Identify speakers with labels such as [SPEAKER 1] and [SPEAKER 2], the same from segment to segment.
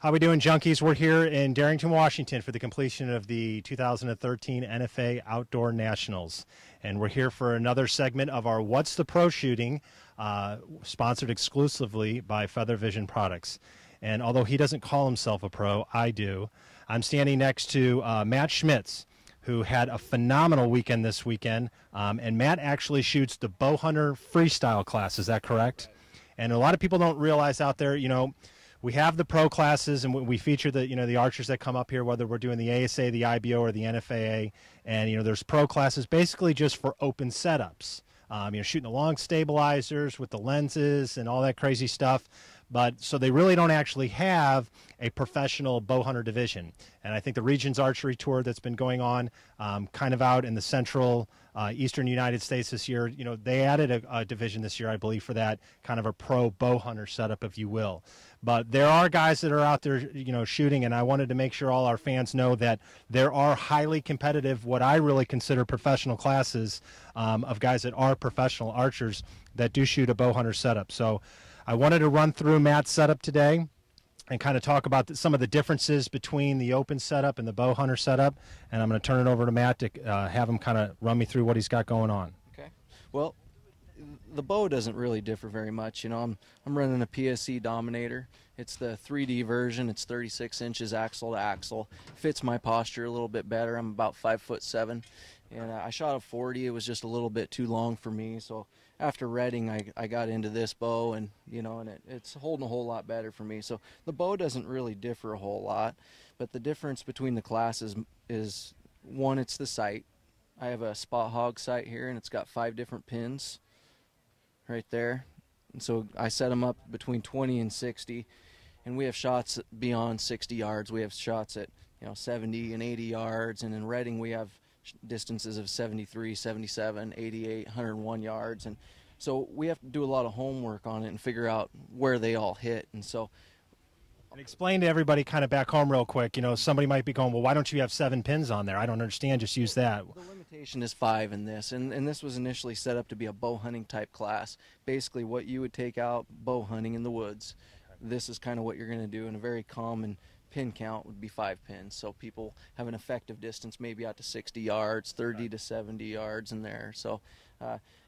[SPEAKER 1] How we doing, junkies? We're here in Darrington, Washington for the completion of the 2013 NFA Outdoor Nationals. And we're here for another segment of our What's the Pro Shooting, sponsored exclusively by Feather Vision Products. And although he doesn't call himself a pro, I do. I'm standing next to Matt Schmitz, who had a phenomenal weekend this weekend. And Matt actually shoots the bow hunter freestyle class. Is that correct? And a lot of people don't realize out there, you know, we have the pro classes, and we feature the the archers that come up here, whether we're doing the ASA, the IBO, or the NFAA. And there's pro classes basically just for open setups. Shooting the long stabilizers with the lenses and all that crazy stuff. But so they really don't actually have a professional bow hunter division. And I think the Regions Archery Tour that's been going on kind of out in the central eastern United States this year, they added a division this year, I believe, for that kind of a pro bow hunter setup, if you will. But there are guys that are out there, shooting, and I wanted to make sure all our fans know that there are highly competitive, what I really consider professional classes of guys that are professional archers that do shoot a bow hunter setup. So I wanted to run through Matt's setup today and kind of talk about some of the differences between the open setup and the bow hunter setup. And I'm going to turn it over to Matt to have him kind of run me through what he's got going on.
[SPEAKER 2] Okay. Well, the bow doesn't really differ very much. I'm running a PSE Dominator. It's the 3D version. It's 36 inches axle to axle. Fits my posture a little bit better. I'm about 5'7", and I shot a 40. It was just a little bit too long for me. So after redding, I got into this bow, and it's holding a whole lot better for me. So the bow doesn't really differ a whole lot, but the difference between the classes is one, it's the sight. I have a Spot Hog sight here, and it's got 5 different pins right there. And so I set them up between 20 and 60, and we have shots beyond 60 yards. We have shots at 70 and 80 yards, and in redding we have distances of 73, 77, 88, 101 yards. And so we have to do a lot of homework on it and figure out where they all hit. And so
[SPEAKER 1] and explain to everybody kind of back home real quick, somebody might be going, well, why don't you have 7 pins on there? I don't understand, just use that.
[SPEAKER 2] The limitation is 5 in this, and this was initially set up to be a bow hunting type class. Basically what you would take out bow hunting in the woods, this is kind of what you're going to do, and a very common pin count would be 5 pins, so people have an effective distance maybe out to 60 yards, 30 to 70 yards in there. So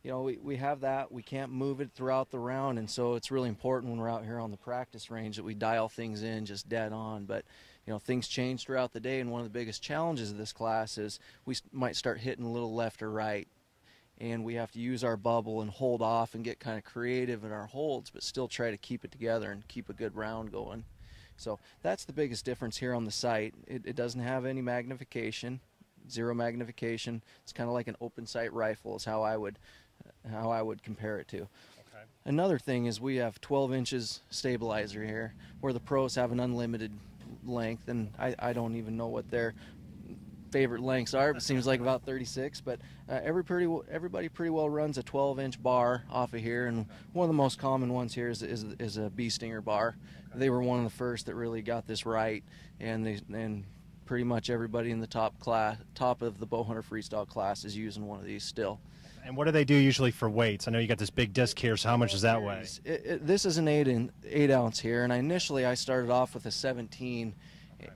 [SPEAKER 2] we have that. We can't move it throughout the round, and so it's really important when we're out here on the practice range that we dial things in just dead on. But things change throughout the day, and one of the biggest challenges of this class is we might start hitting a little left or right, and we have to use our bubble and hold off and get kind of creative in our holds, but still try to keep it together and keep a good round going. So that's the biggest difference here on the sight. It doesn't have any magnification, 0 magnification. It's kind of like an open sight rifle is how I would compare it to.
[SPEAKER 1] Okay.
[SPEAKER 2] Another thing is we have 12 inches stabilizer here, where the pros have an unlimited length, and I don't even know what their favorite lengths are. It seems like about 36, but everybody pretty well runs a 12-inch bar off of here, and one of the most common ones here is a bee stinger bar. Okay. They were one of the first that really got this right, and pretty much everybody in the top of the bow hunter freestyle class is using one of these still.
[SPEAKER 1] And what do they do usually for weights? I know you got this big disc here, so how much does that weigh?
[SPEAKER 2] This is an 8 ounce here, and initially I started off with a 17.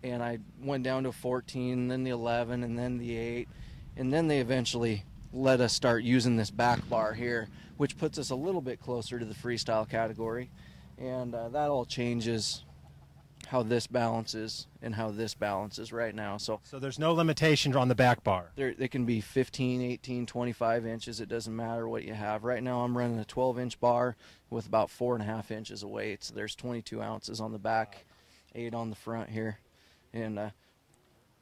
[SPEAKER 2] And I went down to 14, then the 11, and then the 8, and then they eventually let us start using this back bar here, which puts us a little bit closer to the freestyle category, and that all changes how this balances and how this balances right now. So
[SPEAKER 1] there's no limitation on the back bar?
[SPEAKER 2] They can be 15, 18, 25 inches. It doesn't matter what you have. Right now I'm running a 12-inch bar with about 4.5 inches of weight. So there's 22 ounces on the back, 8 on the front here. And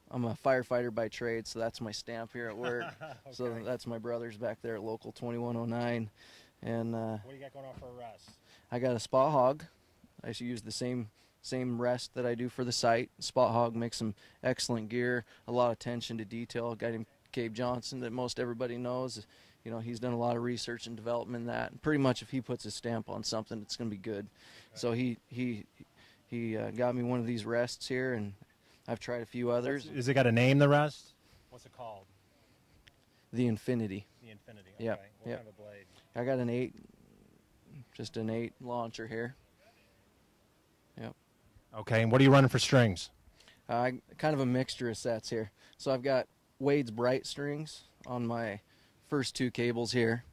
[SPEAKER 2] I'm a firefighter by trade, so that's my stamp here at work. Okay. So that's my brother's back there at Local 2109. And
[SPEAKER 1] what do you got going on for a rest?
[SPEAKER 2] I got a Spot Hog. I should use the same rest that I do for the sight. Spot Hog makes some excellent gear, a lot of attention to detail. A guy named Gabe Johnson that most everybody knows. He's done a lot of research and development in that. And pretty much if he puts his stamp on something, it's going to be good. Okay. So he got me one of these rests here, and I've tried a few others.
[SPEAKER 1] Is it got a name, the rest? What's it called?
[SPEAKER 2] The Infinity.
[SPEAKER 1] The Infinity, okay.
[SPEAKER 2] Yep.
[SPEAKER 1] What kind of a blade?
[SPEAKER 2] I got an 8, just an 8 launcher here. Yep.
[SPEAKER 1] Okay, and what are you running for strings?
[SPEAKER 2] Kind of a mixture of sets here. So I've got Wade's Bright strings on my first 2 cables here.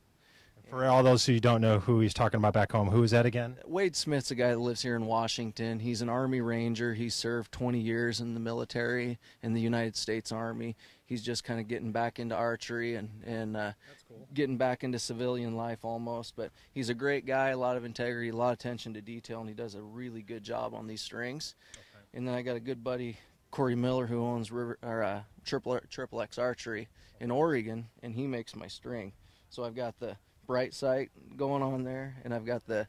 [SPEAKER 1] For all those who don't know who he's talking about back home, who is that again?
[SPEAKER 2] Wade Schmitz, a guy that lives here in Washington. He's an Army Ranger. He served 20 years in the military in the United States Army. He's just kind of getting back into archery and cool. Getting back into civilian life almost. But he's a great guy, a lot of integrity, a lot of attention to detail, and he does a really good job on these strings. Okay. And then I got a good buddy, Corey Miller, who owns Triple X Archery in Oregon, and he makes my string. So I've got the Bright Sight going on there, and I've got the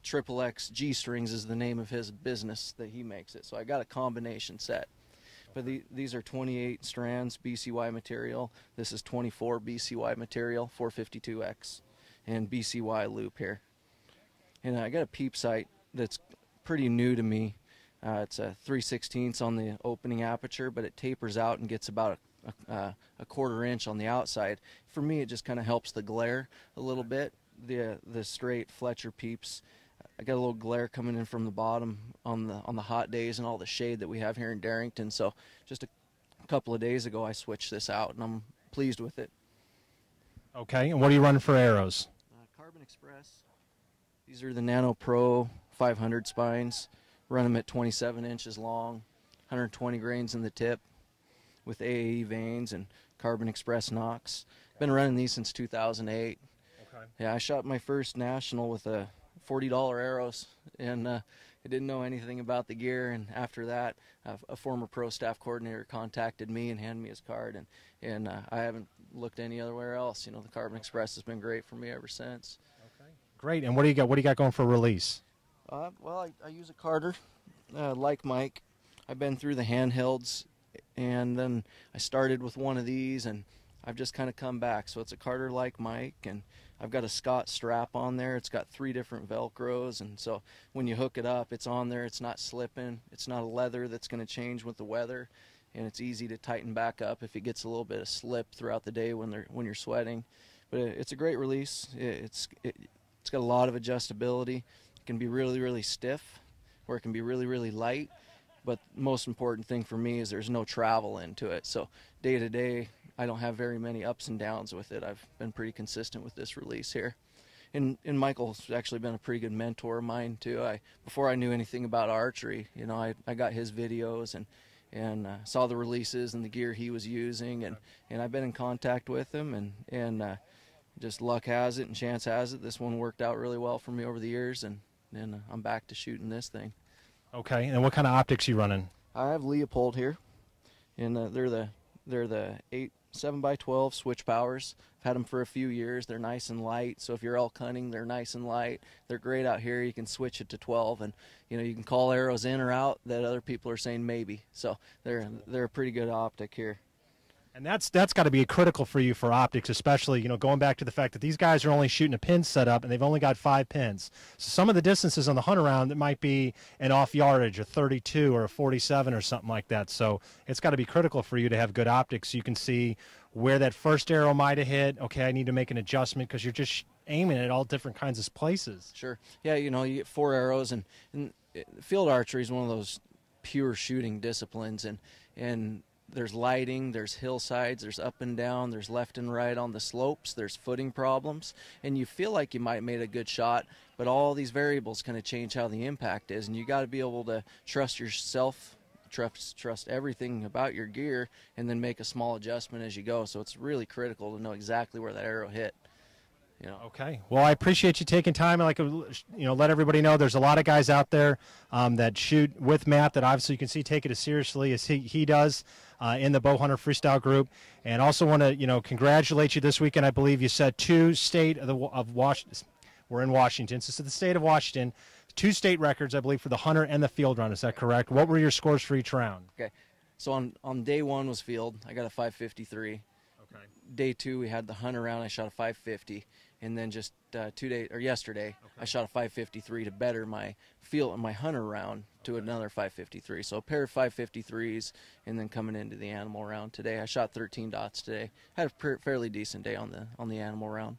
[SPEAKER 2] Triple X G strings is the name of his business that he makes it. So I got a combination set. But these are 28 strands BCY material. This is 24 BCY material, 452X, and BCY loop here. And I got a peep sight that's pretty new to me. It's a 3/16 on the opening aperture, but it tapers out and gets about a 1/4 inch on the outside. For me, it just kind of helps the glare a little bit. The straight Fletcher peeps, I got a little glare coming in from the bottom on the hot days and all the shade that we have here in Darrington. So just a couple of days ago, I switched this out, and I'm pleased with it.
[SPEAKER 1] Okay, and what are you running for arrows?
[SPEAKER 2] Carbon Express. These are the Nano Pro 500 spines. Run them at 27 inches long, 120 grains in the tip, with AAE vanes and Carbon Express nocks. Been running these since 2008. Okay. Yeah, I shot my first national with a $40 arrows, and I didn't know anything about the gear. And after that, a former pro staff coordinator contacted me and handed me his card, and I haven't looked anywhere else. You know, the Carbon Express has been great for me ever since.
[SPEAKER 1] Okay. Great. And what do you got? What do you got going for release?
[SPEAKER 2] Well, I use a Carter, like Mike. I've been through the handhelds, and then I started with one of these, and I've just kind of come back. So it's a Carter like Mike, and I've got a Scott strap on there. It's got 3 different Velcros, and so when you hook it up, it's on there. It's not slipping. It's not a leather that's going to change with the weather, and it's easy to tighten back up if it gets a little bit of slip throughout the day when you're sweating. But it's a great release. It's got a lot of adjustability. It can be really, really stiff, or it can be really, really light. But the most important thing for me is there's no travel into it. So day to day, I don't have very many ups and downs with it. I've been pretty consistent with this release here. And Michael's actually been a pretty good mentor of mine too. Before I knew anything about archery, you know, I got his videos and saw the releases and the gear he was using, and I've been in contact with him, and just luck has it and chance has it, this one worked out really well for me over the years, and I'm back to shooting this thing.
[SPEAKER 1] Okay, and what kind of optics you running?
[SPEAKER 2] I have Leopold here, and they're the 7x12 switch powers. I've had them for a few years. They're nice and light, so if you're elk hunting, they're nice and light. They're great out here. You can switch it to 12, and you know, you can call arrows in or out that other people are saying maybe. So they're a pretty good optic here.
[SPEAKER 1] And that's got to be critical for you for optics, especially, you know, going back to the fact that these guys are only shooting a pin setup and they've only got 5 pins. So some of the distances on the hunt around, that might be an off yardage, a 32 or a 47 or something like that. So it's got to be critical for you to have good optics so you can see where that first arrow might have hit. Okay, I need to make an adjustment, because you're just aiming at all different kinds of places.
[SPEAKER 2] Sure. Yeah, you know, you get 4 arrows, and field archery is one of those pure shooting disciplines, and there's lighting, there's hillsides, there's up and down, there's left and right on the slopes, there's footing problems, and you feel like you might have made a good shot, but all these variables kind of change how the impact is, and you got to be able to trust yourself, trust everything about your gear, and then make a small adjustment as you go. So it's really critical to know exactly where that arrow hit. You know.
[SPEAKER 1] Okay. Well, I appreciate you taking time. Like, you know, let everybody know there's a lot of guys out there that shoot with Matt that obviously you can see take it as seriously as he does in the Bow Hunter Freestyle group. And also want to, you know, congratulate you this weekend. I believe you set 2 state of Washington. We're in Washington. So it's the state of Washington. 2 state records, I believe, for the hunter and the field run. Is that correct? What were your scores for each round?
[SPEAKER 2] Okay. So on day 1 was field. I got a 553. Okay. Day 2 we had the hunter round. I shot a 550. And then just yesterday, okay, I shot a 553 to better my field and my hunter round to another 553. So a pair of 553s, and then coming into the animal round today, I shot 13 dots today. Had a fairly decent day on the animal round.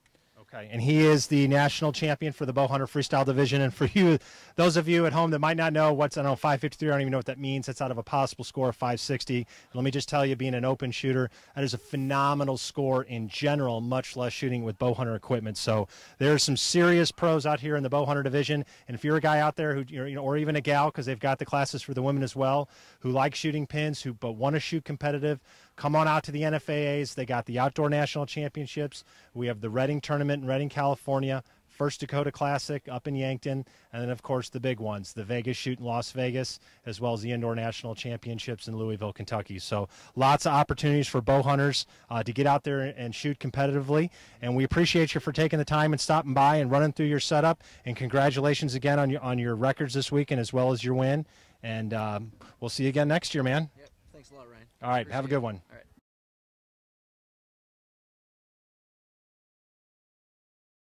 [SPEAKER 1] Okay, and he is the national champion for the bow hunter freestyle division. And for you, those of you at home that might not know what's, I don't know, 553, I don't even know what that means. That's out of a possible score of 560. And let me just tell you, being an open shooter, that is a phenomenal score in general, much less shooting with bow hunter equipment. So there are some serious pros out here in the bow hunter division. And if you're a guy out there who, you know, or even a gal, because they've got the classes for the women as well, who like shooting pins, but want to shoot competitive, come on out to the NFAAs. They got the Outdoor National Championships. We have the Reading Tournament in Reading, California, First Dakota Classic up in Yankton, and then, of course, the big ones, the Vegas Shoot in Las Vegas, as well as the Indoor National Championships in Louisville, Kentucky. So lots of opportunities for bow hunters to get out there and shoot competitively. And we appreciate you for taking the time and stopping by and running through your setup. And congratulations again on your records this weekend as well as your win. And we'll see you again next year, man.
[SPEAKER 2] Yep. Thanks a lot, Ryan.
[SPEAKER 1] All right. Have a good one.
[SPEAKER 2] All right.